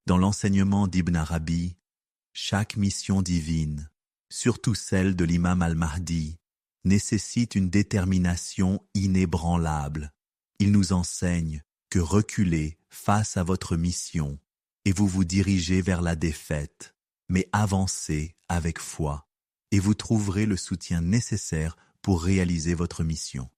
Dans l'enseignement d'Ibn Arabi, chaque mission divine, surtout celle de l'imam al-Mahdi, nécessite une détermination inébranlable. Il nous enseigne que reculez face à votre mission et vous vous dirigez vers la défaite, mais avancez avec foi et vous trouverez le soutien nécessaire pour réaliser votre mission.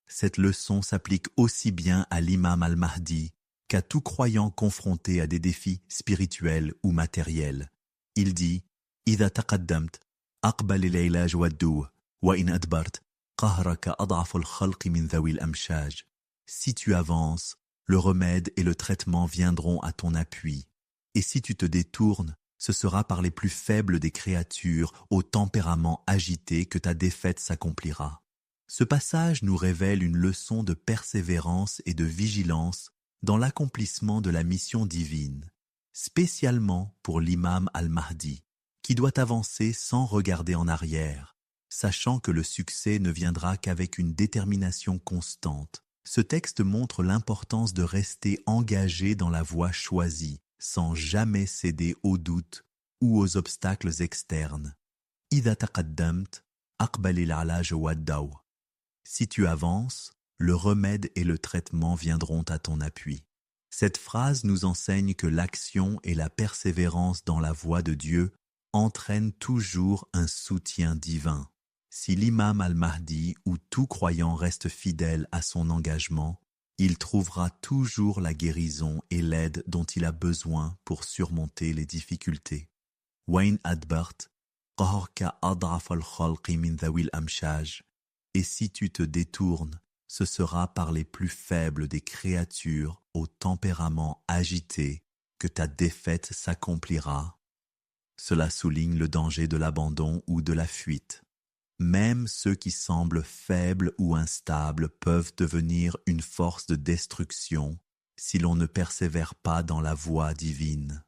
Cette leçon s'applique aussi bien à l'imam al-Mahdi qu'à tout croyant confronté à des défis spirituels ou matériels. Il dit « إذا تقدمت أقبل العلاج والدواء وإن أدبرت قهرك أضعف الخلق من ذوي الأمشاج » Si tu avances, le remède et le traitement viendront à ton appui. Et si tu te détournes, ce sera par les plus faibles des créatures au tempérament agité que ta défaite s'accomplira. Ce passage nous révèle une leçon de persévérance et de vigilance dans l'accomplissement de la mission divine, spécialement pour l'imam al-Mahdi, qui doit avancer sans regarder en arrière, sachant que le succès ne viendra qu'avec une détermination constante. Ce texte montre l'importance de rester engagé dans la voie choisie, sans jamais céder aux doutes ou aux obstacles externes. إذا تقدمت أقبل العلاج والدواء. Si tu avances, le remède et le traitement viendront à ton appui. Cette phrase nous enseigne que l'action et la persévérance dans la voie de Dieu entraînent toujours un soutien divin. Si l'imam al-Mahdi ou tout croyant reste fidèle à son engagement, il trouvera toujours la guérison et l'aide dont il a besoin pour surmonter les difficultés. وَإِنْ أَدْبَرْتَ قَهَرْكَ أَضْعَفَ الْخَلْقِ مِنْ ذَوِي الْأَمْشَاجِ. Et si tu te détournes, ce sera par les plus faibles des créatures au tempérament agité que ta défaite s'accomplira. Cela souligne le danger de l'abandon ou de la fuite. Même ceux qui semblent faibles ou instables peuvent devenir une force de destruction si l'on ne persévère pas dans la voie divine.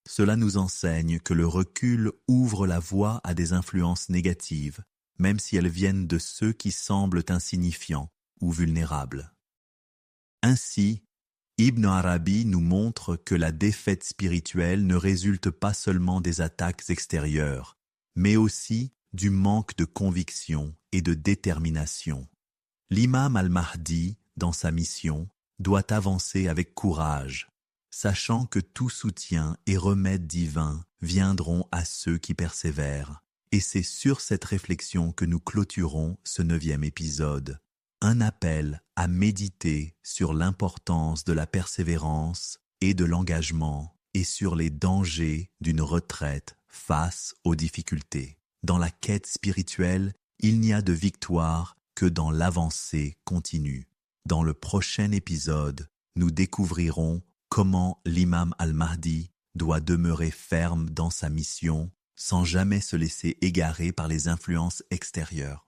Cela nous enseigne que le recul ouvre la voie à des influences négatives, même si elles viennent de ceux qui semblent insignifiants ou vulnérables. Ainsi, Ibn Arabi nous montre que la défaite spirituelle ne résulte pas seulement des attaques extérieures, mais aussi du manque de conviction et de détermination. L'imam al-Mahdi, dans sa mission, doit avancer avec courage, sachant que tout soutien et remède divin viendront à ceux qui persévèrent. Et c'est sur cette réflexion que nous clôturons ce 9e épisode. Un appel à méditer sur l'importance de la persévérance et de l'engagement et sur les dangers d'une retraite face aux difficultés. Dans la quête spirituelle, il n'y a de victoire que dans l'avancée continue. Dans le prochain épisode, nous découvrirons comment l'imam al-Mahdi doit demeurer ferme dans sa mission sans jamais se laisser égarer par les influences extérieures.